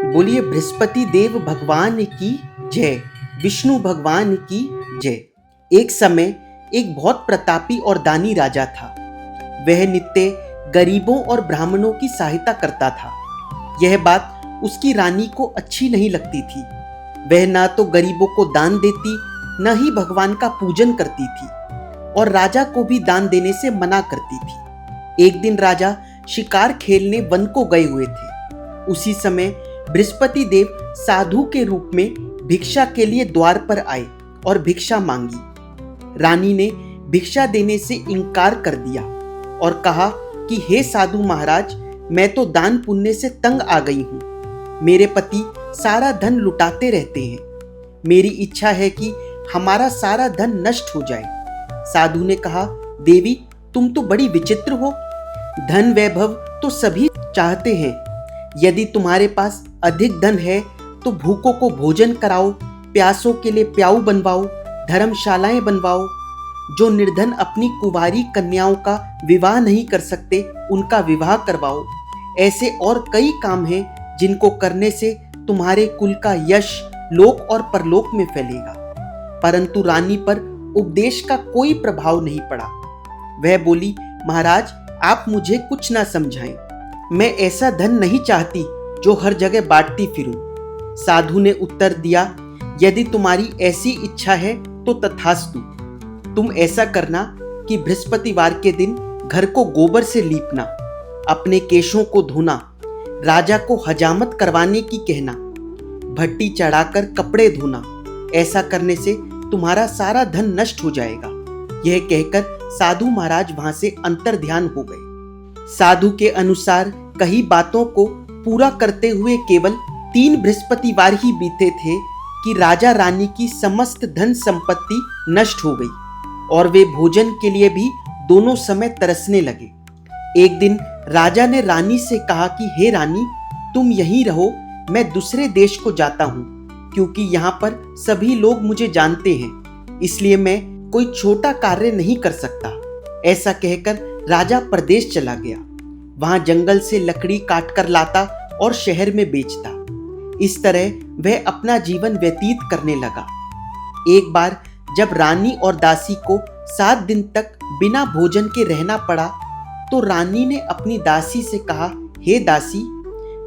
बोलिए बृहस्पति देव भगवान की जय, विष्णु भगवान की जय। एक समय एक बहुत प्रतापी और दानी राजा था। वह नित्य गरीबों और ब्राह्मणों की सहायता करता था। यह बात उसकी रानी को अच्छी नहीं लगती थी। वह ना तो गरीबों को दान देती, न ही भगवान का पूजन करती थी और राजा को भी दान देने से मना करती थी। एक दिन राजा शिकार खेलने वन को गए हुए थे। उसी समय बृहस्पति देव साधु के रूप में भिक्षा के लिए द्वार पर आए और भिक्षा मांगी। रानी ने भिक्षा देने से इनकार कर दिया और कहा कि हे साधु महाराज, मैं तो दान पुण्य से तंग आ गई हूँ। मेरे पति सारा धन लुटाते रहते हैं। मेरी इच्छा है कि हमारा सारा धन नष्ट हो जाए। साधु ने कहा, देवी तुम तो बड़ी विचित्र हो। धन वैभव तो सभी चाहते हैं। यदि तुम्हारे पास अधिक धन है तो भूखों को भोजन कराओ, प्यासों के लिए प्याऊ बनवाओ, धर्मशालाएं बनवाओ। जो निर्धन अपनी कुंवारी कन्याओं का विवाह नहीं कर सकते, उनका विवाह करवाओ। ऐसे और कई काम हैं जिनको करने से तुम्हारे कुल का यश लोक और परलोक में फैलेगा। परंतु रानी पर उपदेश का कोई प्रभाव नहीं पड़ा। वह बोली, महाराज आप मुझे कुछ ना समझाएं। मैं ऐसा धन नहीं चाहती जो हर जगह बांटती फिरूं। साधु ने उत्तर दिया, यदि तुम्हारी ऐसी इच्छा है तो तथास्तु। तुम ऐसा करना कि बृहस्पतिवार के दिन घर को गोबर से लीपना, अपने केशों को धोना, राजा को हजामत करवाने की कहना, भट्टी चढ़ाकर कपड़े धोना। ऐसा करने से तुम्हारा सारा धन नष्ट हो जाएगा। यह कहकर साधु महाराज वहां से अंतर्ध्यान हो गए। साधु के अनुसार कई बातों को पूरा करते हुए केवल 3 बृहस्पतिवार ही बीते थे कि राजा रानी की समस्त धन संपत्ति नष्ट हो गई और वे भोजन के लिए भी दोनों समय तरसने लगे। एक दिन राजा ने रानी से कहा कि हे रानी, तुम यहीं रहो, मैं दूसरे देश को जाता हूँ, क्योंकि यहाँ पर सभी लोग मुझे जानते हैं, इसलिए मैं कोई छोटा कार्य नहीं कर सकता। ऐसा कहकर राजा प्रदेश चला गया। वहां जंगल से लकड़ी काट कर लाता और शहर में बेचता। इस तरह वह अपना जीवन व्यतीत करने लगा। एक बार जब रानी और दासी को 7 दिन तक बिना भोजन के रहना पड़ा, तो रानी ने अपनी दासी से कहा, हे दासी,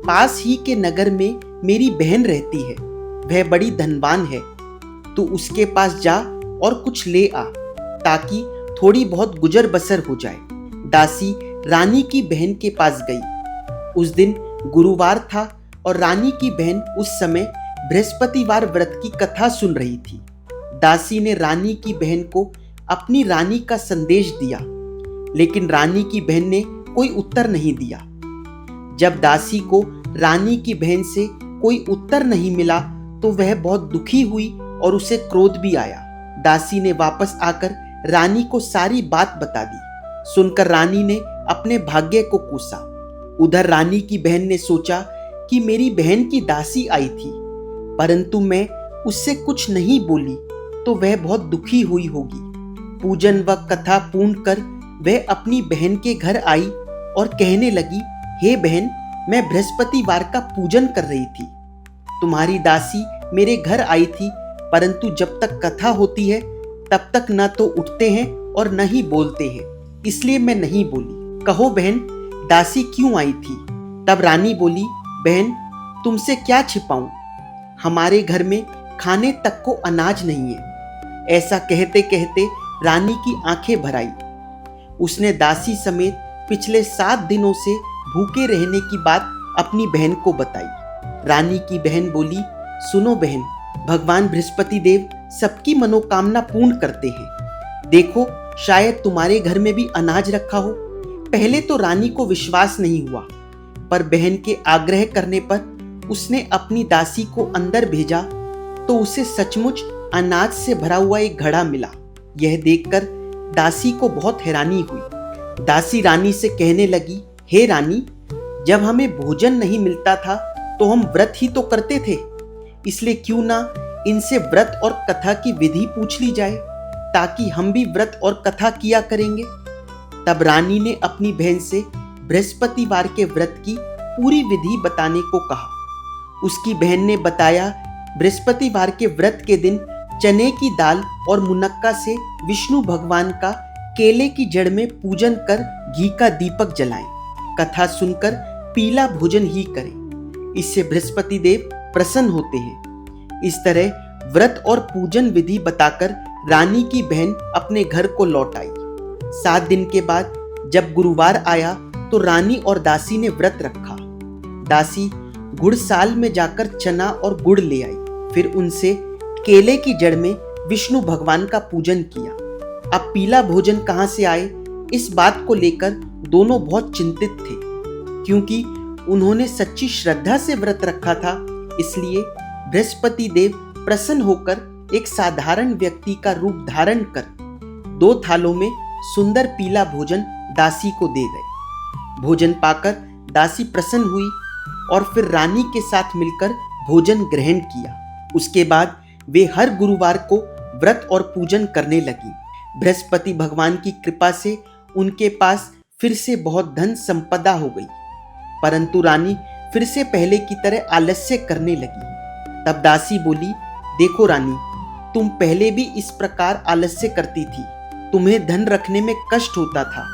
पास ही के नगर में मेरी बहन रहती है। वह बड़ी धनवान है। तू उसके पास जा और कुछ ले आ, ताकि थोड़ी बहुत गुजर बसर हो जाए। दासी रानी की बहन के पास गई। उस दिन गुरुवार था और रानी की बहन उस समय बृहस्पतिवार व्रत की कथा सुन रही थी। दासी ने रानी की बहन को अपनी रानी का संदेश दिया, लेकिन रानी की बहन ने कोई उत्तर नहीं दिया। जब दासी को रानी की बहन से कोई उत्तर नहीं मिला तो वह बहुत दुखी हुई और उसे क्रोध भी आया। दासी ने वापस आकर रानी को सारी बात बता दी। सुनकर रानी ने अपने भाग्य को कोसा। उधर रानी की बहन ने सोचा कि मेरी बहन की दासी आई थी, परंतु मैं उससे कुछ नहीं बोली तो वह बहुत दुखी हुई होगी। पूजन व कथा पूर्ण कर वह अपनी बहन के घर आई और कहने लगी, हे बहन, मैं बृहस्पतिवार का पूजन कर रही थी। तुम्हारी दासी मेरे घर आई थी, परंतु जब तक कथा होती है तब तक न तो उठते हैं और न ही बोलते हैं, इसलिए मैं नहीं बोली। कहो बहन, दासी क्यों आई थी? तब रानी बोली, बहन तुमसे क्या छिपाऊं, हमारे घर में खाने तक को अनाज नहीं है। ऐसा कहते कहते रानी की आंखें भर आई। उसने दासी समेत पिछले 7 दिनों से भूखे रहने की बात अपनी बहन को बताई। रानी की बहन बोली, सुनो बहन, भगवान बृहस्पति देव सबकी मनोकामना पूर्ण करते हैं। देखो, शायद तुम्हारे घर में भी अनाज रखा हो। पहले तो रानी को विश्वास नहीं हुआ, पर बहन के आग्रह करने पर उसने अपनी दासी को अंदर भेजा तो उसे सचमुच अनाज से भरा हुआ एक घड़ा मिला। यह देखकर दासी को बहुत हैरानी हुई। दासी रानी से कहने लगी, हे रानी, जब हमें भोजन नहीं मिलता था तो हम व्रत ही तो करते थे, इसलिए क्यों ना इनसे व्रत और कथा की विधि पूछ ली जाए, ताकि हम भी व्रत और कथा किया करेंगे। तब रानी ने अपनी बहन से बृहस्पतिवार के व्रत की पूरी विधि बताने को कहा। उसकी बहन ने बताया, बृहस्पतिवार के व्रत के दिन चने की दाल और मुनक्का से विष्णु भगवान का केले की जड़ में पूजन कर घी का दीपक जलाएं। कथा सुनकर पीला भोजन ही करें, इससे बृहस्पति देव प्रसन्न होते हैं। इस तरह व्रत और पूजन विधि बताकर रानी की बहन अपने घर को लौट आई। 7 दिन के बाद जब गुरुवार आया तो रानी और दासी ने व्रत रखा। दासी गुड़साल में जाकर चना और गुड़ ले आई, फिर उनसे केले की जड़ में विष्णु भगवान का पूजन किया। अब पीला भोजन कहाँ से आए, इस बात को लेकर दोनों बहुत चिंतित थे, क्योंकि उन्होंने सच्ची श्रद्धा से व्रत रखा था। इसलिए बृहस्पति देव प्रसन्न होकर एक साधारण व्यक्ति का रूप धारण कर 2 थालों में सुंदर पीला भोजन दासी को दे गए। भोजन पाकर दासी प्रसन्न हुई और फिर रानी के साथ मिलकर भोजन ग्रहण किया। उसके बाद वे हर गुरुवार को व्रत और पूजन करने लगी। बृहस्पति भगवान की कृपा से उनके पास फिर से बहुत धन संपदा हो गई, परंतु रानी फिर से पहले की तरह आलस्य करने लगी। तब दासी बोली, देखो रानी, तुम पहले भी इस प्रकार आलस्य करती थी। तुम्हें धन रखने में कष्ट होता था,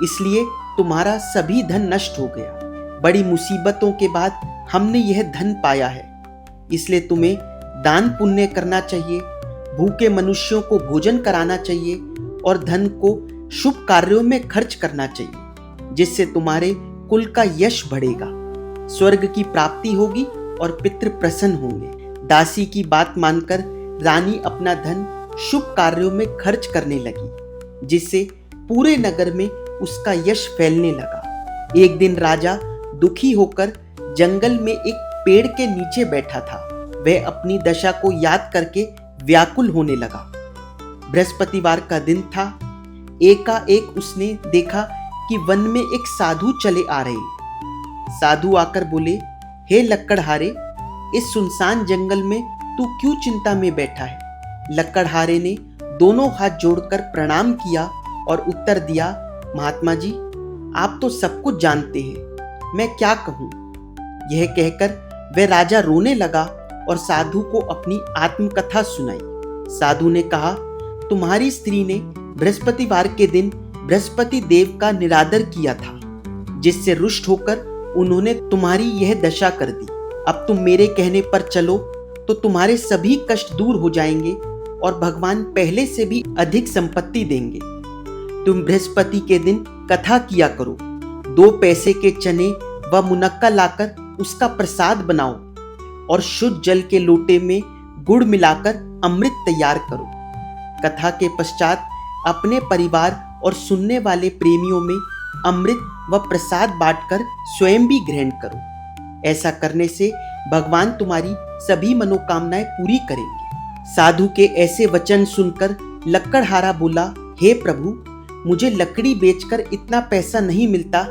इसलिए तुम्हारा सभी धन नष्ट हो गया। बड़ी मुसीबतों के बाद हमने यह धन पाया है, इसलिए तुम्हें दान पुण्य करना चाहिए, भूखे मनुष्यों को भोजन कराना चाहिए और धन को शुभ कार्यों में खर्च करना चाहिए, जिससे तुम्हारे कुल का यश बढ़ेगा, स्वर्ग की प्राप्ति होगी और पितृ प्रसन्न होंगे। दासी की बात मानकर रानी अपना धन शुभ कार्यों में खर्च करने लगी, जिससे पूरे नगर में उसका यश फैलने लगा। एक दिन राजा दुखी होकर जंगल में एक पेड़ के नीचे बैठा था। वह अपनी दशा को याद करके व्याकुल होने लगा। बृहस्पतिवार का दिन था। एकाएक उसने देखा कि वन में एक साधु चले आ रहे। साधु आकर बोले, हे लक्कड़हारे, इस सुनसान जंगल में तू क्यों चिंता में बैठा है? लक्कड़हारे ने दोनों हाथ जोड़कर प्रणाम किया और उत्तर दिया, महात्मा जी, आप तो सब कुछ जानते हैं, मैं क्या कहूँ। यह कहकर वह राजा रोने लगा और साधु को अपनी आत्मकथा सुनाई। साधु ने कहा, तुम्हारी स्त्री ने बृहस्पतिवार के दिन बृहस्पति देव का निरादर किया था, जिससे रुष्ट होकर उन्होंने तुम्हारी यह दशा कर दी। अब तुम मेरे कहने पर चलो तो तुम्हारे सभी कष्ट दूर हो जाएंगे और भगवान पहले से भी अधिक संपत्ति देंगे। तुम बृहस्पति के दिन कथा किया करो, 2 पैसे के चने व मुनक्का लाकर उसका प्रसाद बनाओ और शुद्ध जल के लोटे में गुड़ मिलाकर अमृत तैयार करो। कथा के पश्चात अपने परिवार और सुनने वाले प्रेमियों में अमृत व प्रसाद बांटकर स्वयं भी ग्रहण करो। ऐसा करने से भगवान तुम्हारी सभी मनोकामनाएं पूरी करेंगे। साधु के ऐसे वचन सुनकर लक्कड़हारा बोला, हे प्रभु, मुझे लकड़ी बेचकर इतना पैसा नहीं मिलता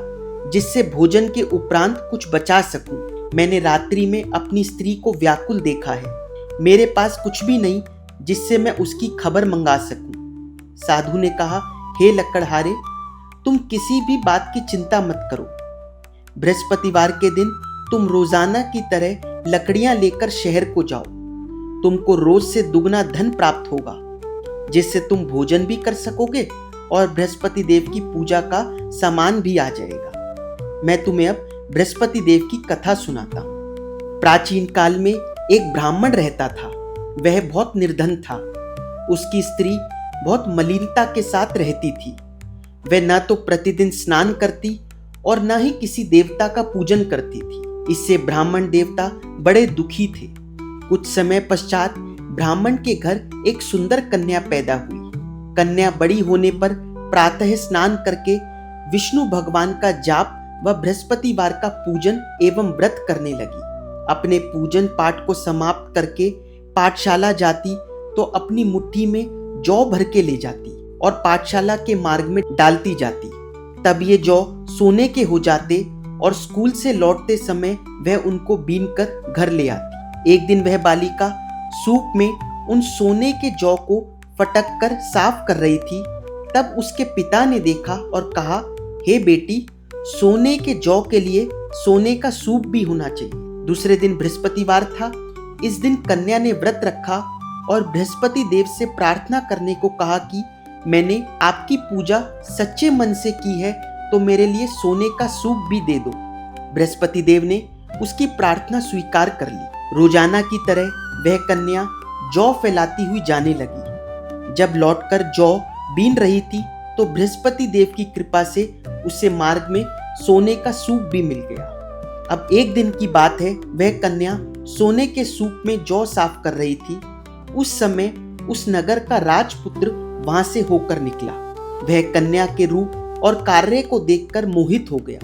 जिससे भोजन के उपरांत कुछ बचा सकूं। मैंने रात्रि में अपनी स्त्री को व्याकुल देखा है। मेरे पास कुछ भी नहीं जिससे मैं उसकी खबर मंगा सकूं। साधु ने कहा, हे लक्कड़हारे, तुम किसी भी बात की चिंता मत करो। बृहस्पतिवार के दिन तुम रोजाना की तरह लकड़ियां लेकर शहर को जाओ। तुमको रोज से दुगना धन प्राप्त होगा, जिससे तुम भोजन भी कर सकोगे और बृहस्पति देव की पूजा का सामान भी आ जाएगा। मैं तुम्हें अब बृहस्पति देव की कथा सुनाता हूँ। प्राचीन काल में एक ब्राह्मण रहता था। वह बहुत निर्धन था। उसकी स्त्री बहुत मलिनता के साथ रहती थी। वह न तो प्रतिदिन स्नान करती और न ही किसी देवता का पूजन करती थी। इससे ब्राह्मण देवता बड़े दुखी थे। कुछ समय पश्चात ब्राह्मण के घर एक सुंदर कन्या पैदा हुई। कन्या बड़ी होने पर प्रातः स्नान करके विष्णु भगवान का जाप व बृहस्पतिवार का पूजन एवं व्रत करने लगी। अपने पूजन पाठ को समाप्त करके पाठशाला जाती तो अपनी मुट्ठी में जौ भर के ले जाती और पाठशाला के मार्ग में डालती जाती। तब ये जौ सोने के हो जाते और स्कूल से लौटते समय वह उनको बीन कर घर ले आती। एक दिन वह बालिका सूप में उन सोने के जौ को फटक कर साफ कर रही थी। तब उसके पिता ने देखा और कहा, हे बेटी, सोने के जौ के लिए सोने का सूप भी होना चाहिए। दूसरे दिन बृहस्पतिवार था। इस दिन कन्या ने व्रत रखा और बृहस्पति देव से प्रार्थना करने को कहा कि मैंने आपकी पूजा सच्चे मन से की है, तो मेरे लिए सोने का सूप भी दे दो। बृहस्पति देव ने उसकी प्रार्थना स्वीकार कर ली। रोजाना की तरह वह कन्या जौ फैलाती हुई जाने लगी। जब लौटकर जौ बीन रही थी तो बृहस्पति देव की कृपा से उसे मार्ग में सोने का सूप भी मिल गया। अब एक दिन की बात है, वह कन्या सोने के सूप में जौ साफ कर रही थी। उस समय उस नगर का राजपुत्र वहां से होकर निकला। वह कन्या के रूप और कार्य को देखकर मोहित हो गया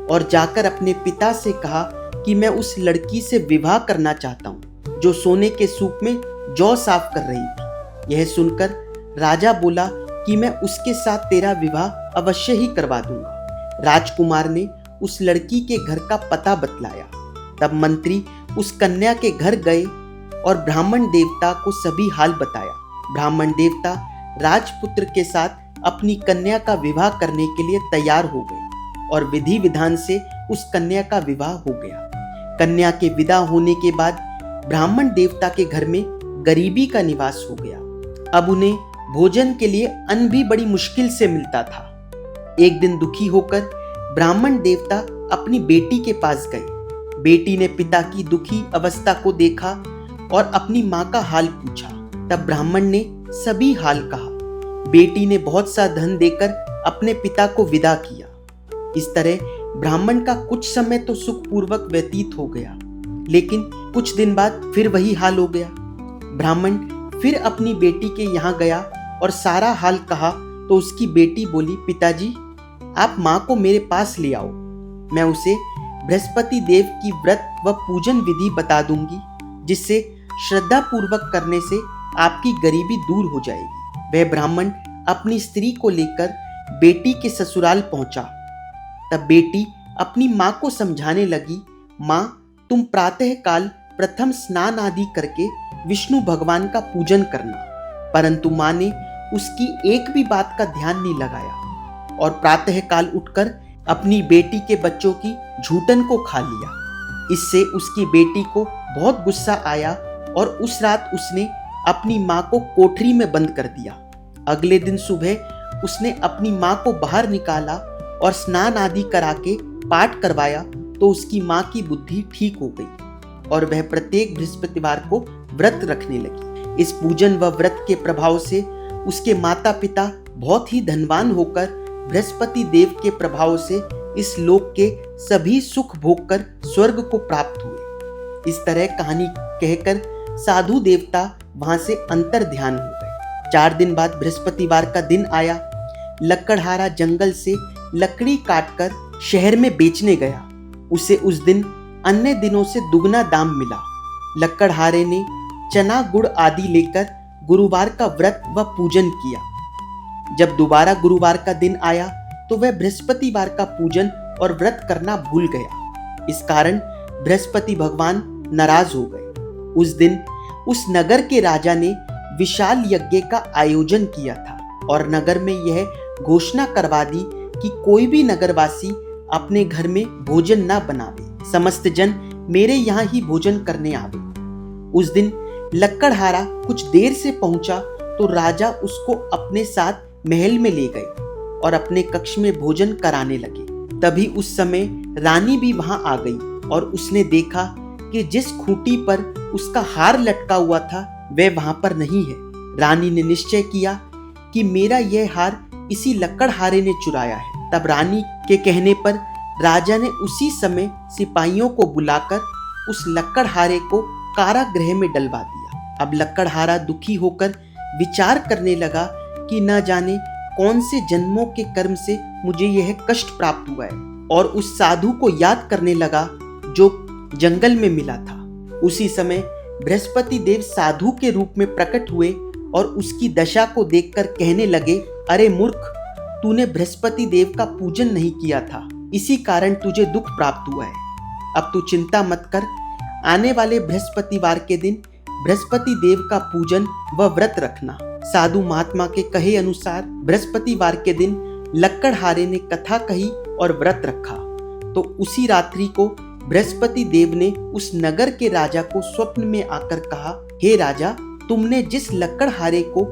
और जाकर अपने पिता से कहा कि मैं उस लड़की से विवाह करना चाहता हूँ जो सोने के सूप में जौ साफ कर रही थी। यह सुनकर राजा बोला कि मैं उसके साथ तेरा विवाह अवश्य ही करवा दूंगा। राजकुमार ने उस लड़की के घर का पता बतलाया। तब मंत्री उस कन्या के घर गए और ब्राह्मण देवता को सभी हाल बताया। ब्राह्मण देवता राजपुत्र के साथ अपनी कन्या का विवाह करने के लिए तैयार हो गए और विधि विधान से उस कन्या का विवाह हो गया। कन्या के विदा होने के बाद ब्राह्मण देवता के घर में गरीबी का निवास हो गया। अब उन्हें भोजन के लिए अन्न भी बड़ी मुश्किल से मिलता था। एक दिन दुखी होकर ब्राह्मण देवता अपनी बेटी के पास गए। बेटी ने पिता की दुखी अवस्था को देखा और अपनी माँ का हाल पूछा। तब ब्राह्मण ने सभी हाल कहा। बेटी ने बहुत सा धन देकर अपने पिता को विदा किया। इस तरह ब्राह्मण का कुछ समय तो सुखपूर्वक व्यतीत हो गया, लेकिन कुछ दिन बाद फिर वही हाल हो गया। ब्राह्मण फिर अपनी बेटी के यहाँ गया और सारा हाल कहा तो उसकी बेटी बोली, पिताजी आप माँ को मेरे पास ले आओ, मैं उसे बृहस्पति देव की व्रत व पूजन विधि बता दूंगी, जिससे श्रद्धा पूर्वक करने से आपकी गरीबी दूर हो जाएगी। वह ब्राह्मण अपनी स्त्री को लेकर बेटी के ससुराल पहुंचा। तब बेटी अपनी माँ को समझाने लगी, माँ तुम प्रातः काल प्रथम स्नान आदि करके विष्णु भगवान का पूजन करना। परंतु माँ ने उसकी एक भी बात का ध्यान नहीं लगाया और प्रातः काल उठकर अपनी बेटी के बच्चों की झूठन को खा लिया। इससे उसकी बेटी को बहुत गुस्सा आया और उस रात उसने अपनी माँ को कोठरी में बंद कर दिया। अगले दिन सुबह उसने अपनी माँ को बाहर निकाला और स्नान आदि करा के पाठ करवाया तो उसकी माँ की बुद्धि ठीक हो गई और वह प्रत्येक बृहस्पतिवार को व्रत रखने लगी। इस पूजन व व्रत के प्रभाव से उसके माता पिता बहुत ही धनवान होकर बृहस्पति देव के प्रभाव से इस लोक के सभी सुख भोगकर स्वर्ग को प्राप्त हुए। इस तरह कहानी कहकर साधु देवता वहां से अंतर ध्यान हो गए। 4 दिन बाद बृहस्पतिवार का दिन आया। लकड़हारा जंगल से लकड़ी काटकर शहर में बेचने गया। उसे उस दिन अन्य दिनों से दुगना दाम मिला। लकड़हारे ने चना गुड़ आदि लेकर गुरुवार का व्रत व पूजन किया। जब दोबारा गुरुवार का दिन आया तो वह बृहस्पतिवार का पूजन और व्रत करना भूल गया। इस कारण बृहस्पति भगवान नाराज हो गए। उस दिन उस नगर के राजा ने विशाल यज्ञ का आयोजन किया था और नगर में यह घोषणा करवा दी कि कोई भी नगरवासी अपने घर में भोजन न बनावे, समस्त जन मेरे यहाँ ही भोजन करने आवे। उस दिन लकड़हारा कुछ देर से पहुंचा तो राजा उसको अपने साथ महल में ले गए और अपने कक्ष में भोजन कराने लगे। तभी उस समय रानी भी वहां आ गई और उसने देखा कि जिस खूंटी पर उसका हार लटका हुआ था वह वहां पर नहीं है। रानी ने निश्चय किया कि मेरा यह हार इसी लकड़हारे ने चुराया है। तब रानी के कहने पर राजा ने उसी समय सिपाहियों को बुलाकर उस लकड़हारे को कारागृह में डलवा दिया। अब लकड़हारा दुखी होकर विचार करने लगा कि न जाने कौन से जन्मों के कर्म से मुझे यह कष्ट प्राप्त हुआ है, और उस साधु को याद करने लगा जो जंगल में मिला था। उसी समय बृहस्पति देव साधु के रूप में प्रकट हुए और उसकी दशा को देखकर कहने लगे, अरे मूर्ख, तूने बृहस्पति देव का पूजन नहीं किया था, इसी कारण तुझे दुख प्राप्त हुआ है। अब तू चिंता मत कर, आने वाले बृहस्पतिवार के दिन बृहस्पति देव का पूजन व व्रत रखना। साधु महात्मा के कहे अनुसार बृहस्पतिवार के दिन लकड़हारे ने कथा कही और व्रत रखा। तो उसी रात्रि को बृहस्पति देव ने उस नगर के राजा को स्वप्न में आकर कहा, हे राजा, तुमने जिस लकड़हारे को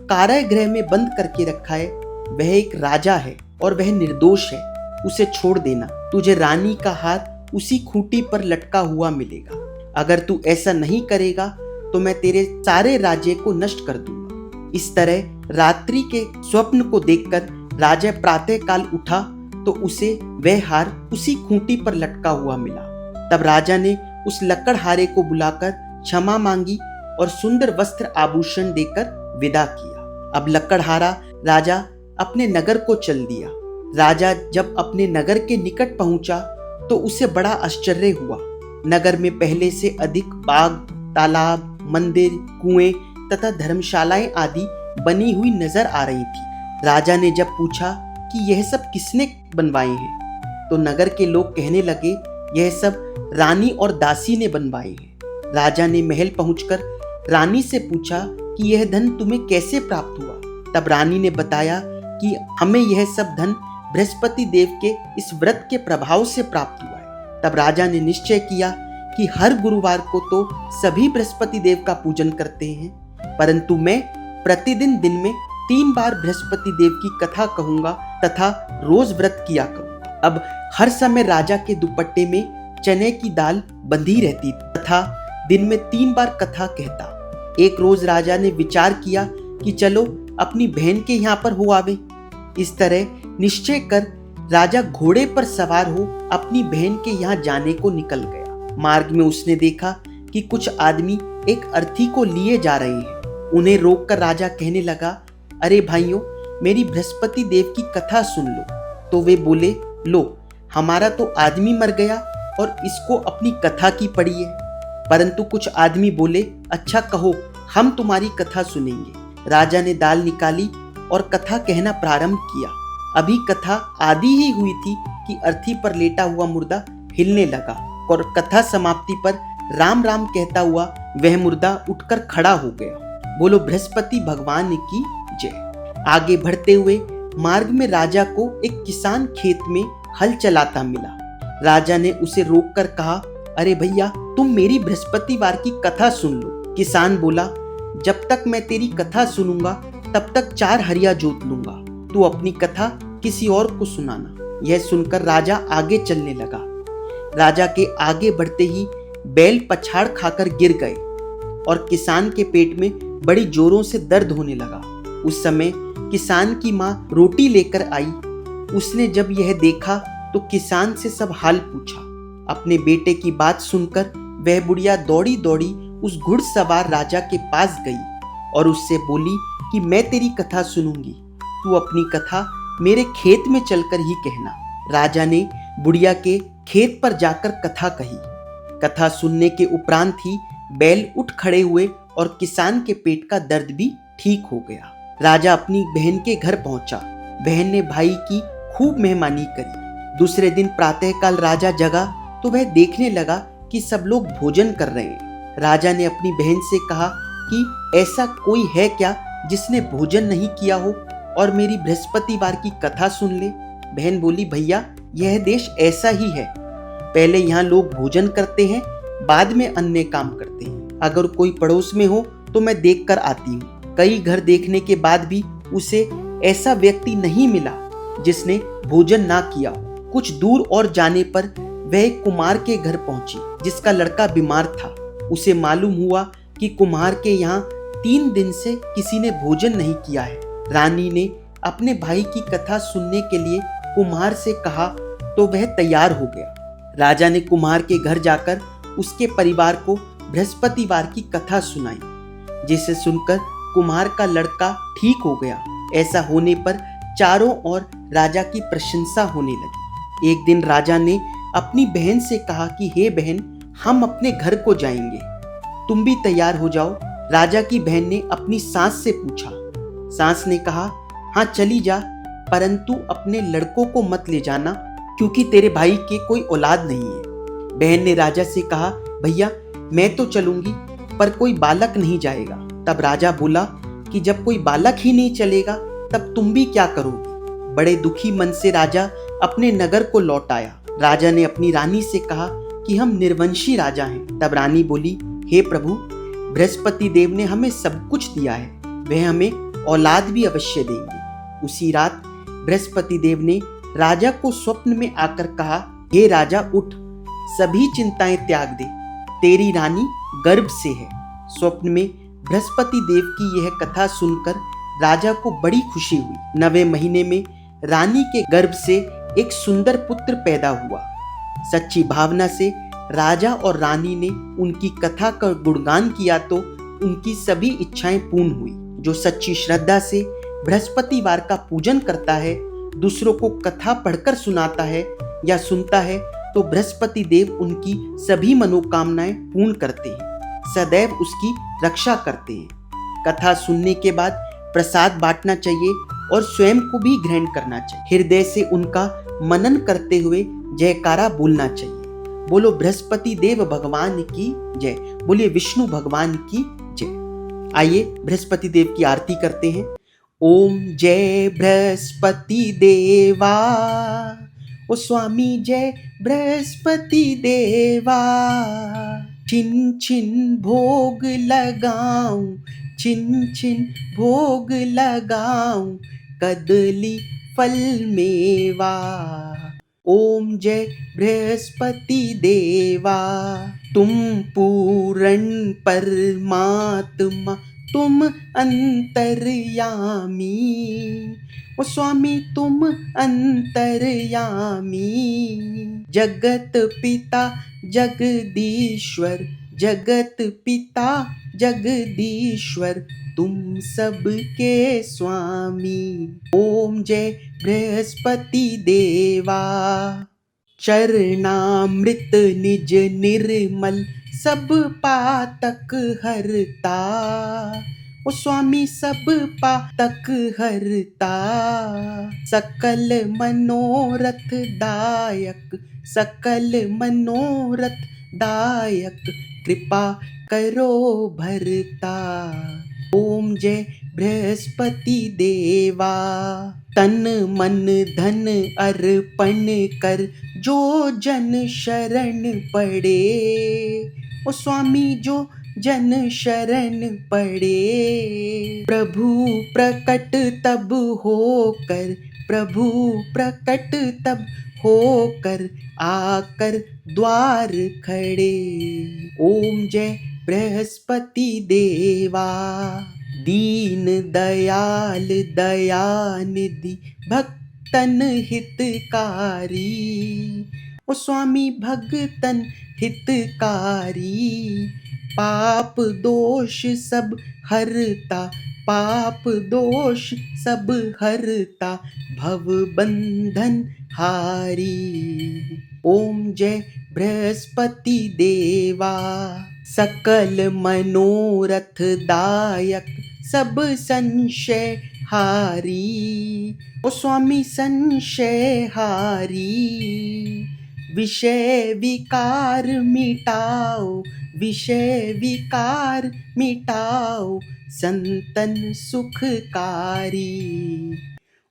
कारागृह में बंद करके रखा है वह एक राजा है और वह निर्दोष है, उसे छोड़ देना। तुझे रानी का हार उसी खूंटी पर लटका हुआ मिलेगा। अगर तू ऐसा नहीं करेगा तो मैं तेरे सारे राज्य को नष्ट कर दूंगा। इस तरह रात्रि के स्वप्न को देखकर राजा प्रातःकाल उठा तो उसे वह हार उसी खूंटी पर लटका हुआ मिला। तब राजा ने उस लकड़हारे को बुलाकर क्षमा मांगी और सुंदर वस्त्र आभूषण देकर विदा किया। अब लकड़हारा राजा अपने नगर को चल दिया। राजा जब अपने नगर के निकट पहुंचा तो उसे बड़ा आश्चर्य हुआ। नगर में पहले से अधिक बाग, तालाब, मंदिर, कुएं तथा धर्मशालाएं आदि बनी हुई नजर आ रही थी। राजा ने जब पूछा कि यह सब किसने बनवाए हैं तो नगर के लोग कहने लगे, यह सब रानी और दासी ने बनवाए हैं। राजा ने महल पहुंचकर रानी से पूछा कि यह धन तुम्हें कैसे प्राप्त हुआ। तब रानी ने बताया कि हमें यह सब धन बृहस्पति देव के इस व्रत के प्रभाव से प्राप्त हुआ है। तब राजा ने निश्चय किया कि हर गुरुवार को तो सभी बृहस्पति देव का पूजन करते हैं, परंतु मैं प्रतिदिन दिन में 3 बार बृहस्पति देव की कथा कहूंगा तथा रोज व्रत किया करूंगा। अब हर समय राजा के दुपट्टे में चने की दाल बंधी रहती तथा दिन में 3 बार कथा कहता। एक रोज राजा ने विचार किया कि चलो अपनी बहन के यहाँ पर हो आवे। इस तरह निश्चय कर राजा घोड़े पर सवार हो अपनी बहन के यहाँ जाने को निकल गया। मार्ग में उसने देखा कि कुछ आदमी एक अर्थी को लिए जा रहे हैं। उन्हें रोककर राजा कहने लगा, अरे भाइयों, मेरी बृहस्पति देव की कथा सुन लो। तो वे बोले, लो, हमारा तो आदमी मर गया और इसको अपनी कथा की पड़ी है। परंतु कुछ आदमी बोले, अच्छा कहो, हम तुम्हारी कथा सुनेंगे। राजा ने दाल निकाली और कथा कहना प्रारंभ किया। अभी कथा आधी ही हुई थी कि अर्थी पर लेटा हुआ मुर्दा हिलने लगा और कथा समाप्ति पर राम राम कहता हुआ वह मुर्दा उठकर खड़ा हो गया। बोलो बृहस्पति भगवान की जय। आगे बढ़ते हुए मार्ग में राजा को एक किसान खेत में हल चलाता मिला। राजा ने उसे रोककर कहा, अरे भैया, तुम मेरी बृहस्पतिवार की कथा सुन लो। किसान बोला, जब तक मैं तेरी कथा सुनूंगा तब तक 4 हरिया जोत लूंगा। तू अपनी कथा किसी और को सुनाना। यह सुनकर राजा आगे चलने लगा। राजा के आगे बढ़ते ही बैल पछाड़ खाकर गिर गए और किसान के पेट में बड़ी जोरों से दर्द होने लगा। उस समय किसान की माँ रोटी लेकर आई। उसने जब यह देखा तो किसान से सब हाल पूछा। अपने बेटे की बात सुनकर वह बुढ़िया दौड़ी दौड़ी उस घुड़सवार राजा के पास गई और उससे बोली कि मैं तेरी कथा सुनूंगी, तू अपनी कथा मेरे खेत में चलकर ही कहना। राजा ने बुढ़िया के खेत पर जाकर कथा कही। कथा सुनने के उपरांत ही बैल उठ खड़े हुए और किसान के पेट का दर्द भी ठीक हो गया। राजा अपनी बहन के घर पहुंचा। बहन ने भाई की खूब मेहमानी करी। दूसरे दिन प्रातःकाल राजा जगा तो वह देखने लगा कि सब लोग भोजन कर रहे हैं। राजा ने अपनी बहन से कहा कि ऐसा कोई है क्या जिसने भोजन नहीं किया हो और मेरी बृहस्पतिवार की कथा सुन ले। बहन बोली, भैया, यह देश ऐसा ही है। पहले यहाँ लोग भोजन करते हैं, बाद में अन्य काम करते हैं। अगर कोई पड़ोस में हो तो मैं देख कर आती हूँ। कई घर देखने के बाद भी उसे ऐसा व्यक्ति नहीं मिला जिसने भोजन ना किया हो। कुछ दूर और जाने पर वह एक कुम्हार के घर पहुंची जिसका लड़का बीमार था। उसे मालूम हुआ कि कुम्हार के यहाँ 3 दिन से किसी ने भोजन नहीं किया है। रानी ने अपने भाई की कथा सुनने के लिए कुम्हार से कहा तो वह तैयार हो गया। राजा ने कुम्हार के घर जाकर उसके परिवार को बृहस्पतिवार की कथा सुनाई, जिसे सुनकर कुम्हार का लड़का ठीक हो गया। ऐसा होने पर चारों ओर राजा की प्रशंसा होने लगी। एक दिन राजा ने अपनी बहन से कहा कि हे बहन, हम अपने घर को जाएंगे, तुम भी तैयार हो जाओ। राजा की बहन ने अपनी सास से पूछा। सास ने कहा, हाँ चली जा, परंतु अपने लड़कों को मत ले जाना क्योंकि तेरे भाई के कोई औलाद नहीं है। बहन ने राजा से कहा, भैया, मैं तो चलूंगी पर कोई बालक नहीं जाएगा। तब राजा बोला कि जब कोई बालक ही नहीं चलेगा तब तुम भी क्या करोगे। बड़े दुखी मन से राजा अपने नगर को लौट आया। राजा ने अपनी रानी से कहा कि हम निर्वंशी राजा हैं। तब रानी बोली, हे प्रभु, बृहस्पति देव ने हमें सब कुछ दिया है, वह हमें औलाद भी अवश्य देंगे। उसी रात बृहस्पति देव ने राजा को स्वप्न में आकर कहा, हे राजा उठ, सभी चिंताएं त्याग दे, तेरी रानी गर्भ से है। स्वप्न में बृहस्पति देव की यह कथा सुनकर राजा को बड़ी खुशी हुई। 9वें महीने में रानी के गर्भ से एक सुंदर पुत्र पैदा हुआ। सच्ची भावना से राजा और रानी ने उनकी कथा का गुणगान किया तो उनकी सभी इच्छाएं पूर्ण हुई। जो सच्ची श्रद्धा से बृहस्पतिवार का पूजन करता है, दूसरों को कथा पढ़कर सुनाता है या सुनता है, तो बृहस्पति देव उनकी सभी मनोकामनाएं पूर्ण करते हैं, सदैव उसकी रक्षा करते हैं। कथा सुनने के बाद प्रसाद बांटना चाहिए और स्वयं को भी ग्रहण करना चाहिए। हृदय से उनका मनन करते हुए जयकारा बोलना चाहिए। बोलो बृहस्पति देव भगवान की जय, बोलिए विष्णु भगवान की जय। आइए बृहस्पति देव की आरती करते हैं। ओम जय बृहस्पति देवा, ओ स्वामी जय बृहस्पति देवा। छिन छिन भोग लगाऊं, छिन छिन भोग लगाऊं, कदली फल मेवा। ओम जय बृहस्पति देवा। तुम पूर्ण परमात्मा, तुम अंतर्यामी, ओ स्वामी तुम अंतर्यामी। जगत पिता जगदीश्वर, जगत पिता जगदीश्वर, तुम सबके स्वामी। ओम जय बृहस्पति देवा। चरणामृत निज निर्मल, सब पातक हरता, ओ स्वामी सब पातक हरता। सकल मनोरथ दायक, सकल मनोरथ दायक, कृपा करो भरता। ओम जय बृहस्पति देवा। तन मन धन अर्पण कर, जो जन शरण पड़े, ओ स्वामी जो जन शरण पड़े। प्रभु प्रकट तब होकर, प्रभु प्रकट तब होकर, आकर द्वार खड़े। ओम जय बृहस्पति देवा। दीन दयाल दयानिधि, भक्तन हितकारी, ओ स्वामी भक्तन हितकारी। पाप दोष सब हरता, पाप दोष सब हरता, भव बंधन हारी। ओम जय बृहस्पति देवा। सकल मनोरथ दायक, सब संशय हारी, ओ स्वामी संशय हारी। विषय विकार मिटाओ, विषय विकार मिटाओ, संतन सुखकारी।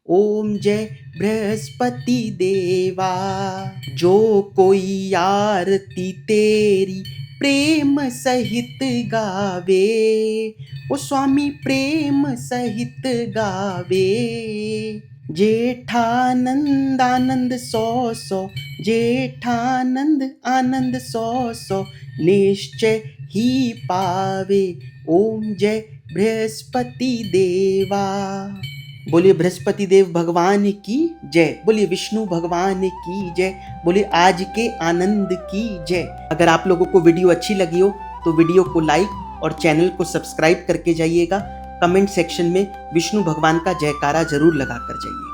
ओम जय बृहस्पति देवा। जो कोई आरती तेरी प्रेम सहित गावे, ओ स्वामी प्रेम सहित गावे। जेठानंद आनंद सौ सौ, जेठानंद आनंद सौ सौ, निश्चय ही पावे। ओम जय बृहस्पति देवा। बोलिए बृहस्पति देव भगवान की जय, बोलिए विष्णु भगवान की जय, बोलिए आज के आनंद की जय। अगर आप लोगों को वीडियो अच्छी लगी हो तो वीडियो को लाइक और चैनल को सब्सक्राइब करके जाइएगा। कमेंट सेक्शन में विष्णु भगवान का जयकारा जरूर लगा कर जाइए।